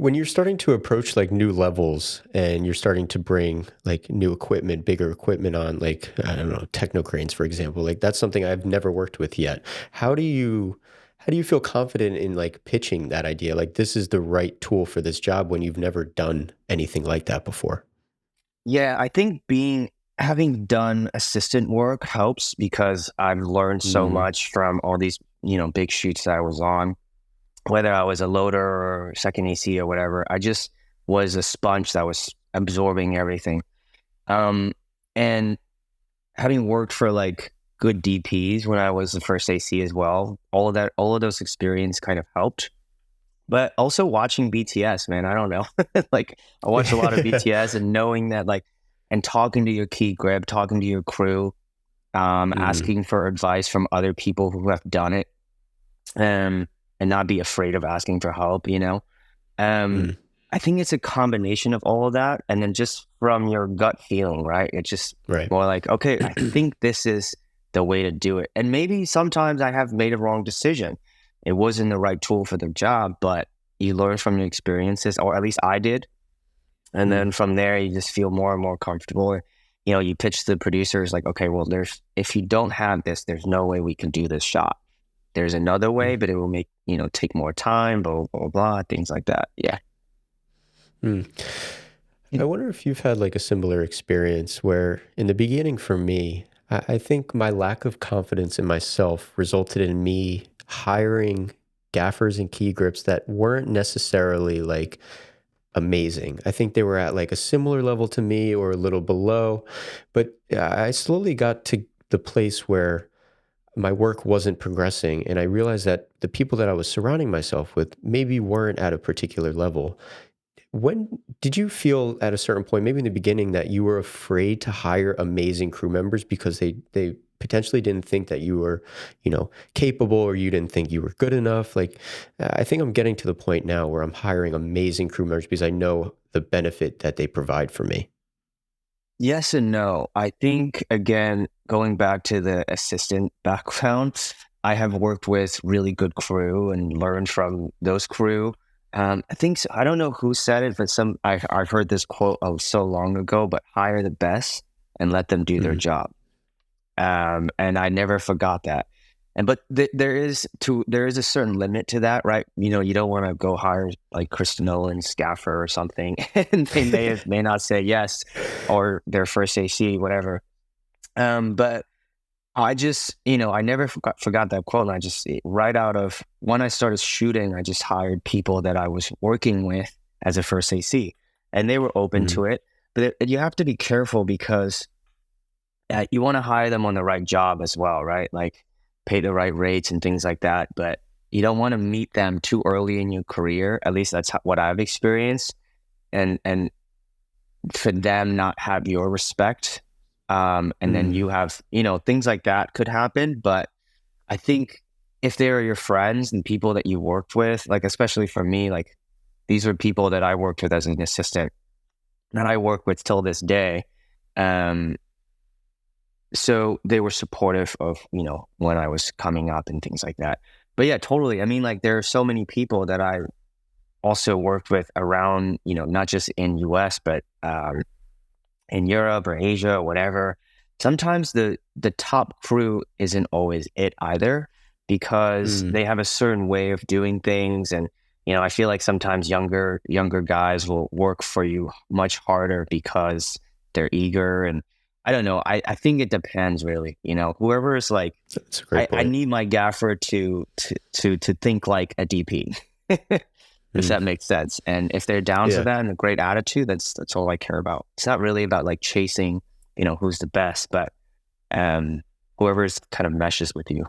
when you're starting to approach like new levels and you're starting to bring like new equipment, bigger equipment on, like, I don't know, techno cranes, for example, like that's something I've never worked with yet. How do you how do you feel confident in like pitching that idea? Like this is the right tool for this job when you've never done anything like that before? Yeah, I think having done assistant work helps because I've learned so Mm, much from all these, big shoots that I was on, whether I was a loader or second AC or whatever. I just was a sponge that was absorbing everything. Um, and having worked for like good DPs when I was the first AC as well, all of those experience kind of helped. But also watching BTS, man, I don't know. Like I watched a lot of mm. BTS and knowing that and talking to your key grip, talking to your crew, asking for advice from other people who have done it, and not be afraid of asking for help. Um, Mm, I think it's a combination of all of that. And then just from your gut feeling, right? It's just right. more like, okay, I think this is the way to do it. And maybe sometimes I have made a wrong decision. It wasn't the right tool for the job, but you learn from your experiences, or at least I did. And Mm, then from there, you just feel more and more comfortable. You pitch to the producers like, okay, well, if you don't have this, there's no way we can do this shot. There's another way, mm, but it will take more time, blah, blah, blah, things like that. Yeah. mm. I wonder if you've had like a similar experience where in the beginning for me, I think my lack of confidence in myself resulted in me hiring gaffers and key grips that weren't necessarily like amazing. I think they were at like a similar level to me or a little below, but I slowly got to the place where my work wasn't progressing and I realized that the people that I was surrounding myself with maybe weren't at a particular level. When did you feel at a certain point, maybe in the beginning, that you were afraid to hire amazing crew members because they potentially didn't think that you were, capable, or you didn't think you were good enough? Like, I think I'm getting to the point now where I'm hiring amazing crew members because I know the benefit that they provide for me. Yes and no. I think, again, going back to the assistant background, I have worked with really good crew and learned from those crew. I think, I don't know who said it, but I've heard this quote so long ago, but hire the best and let them do their Mm, job. And I never forgot that. There is a certain limit to that, right? You don't want to go hire like Chris Nolan's scaffer or something, and they may not say yes, or their first AC, whatever. But I never forgot that quote. And I just, right out of when I started shooting, I just hired people that I was working with as a first AC, and they were open mm, to it. But you have to be careful because you want to hire them on the right job as well, right? Like pay the right rates and things like that. But you don't want to meet them too early in your career. At least that's what I've experienced. And for them not have your respect. And then mm, you have, things like that could happen. But I think if they are your friends and people that you worked with, like especially for me, like these are people that I worked with as an assistant that I work with till this day. Um, so they were supportive of when I was coming up and things like that. But yeah, totally. I mean, like there are so many people that I also worked with around, not just in US but in Europe or Asia or whatever. Sometimes the top crew isn't always it either, because mm, they have a certain way of doing things. And I feel like sometimes younger guys will work for you much harder because they're eager. And I don't know, I think it depends really. Whoever is like, that's a I, great I point. need my gaffer to think like a DP. If Mm, that makes sense. And if they're down for yeah. that and a great attitude, that's all I care about. It's not really about like chasing, who's the best, but um whoever's kind of meshes with you.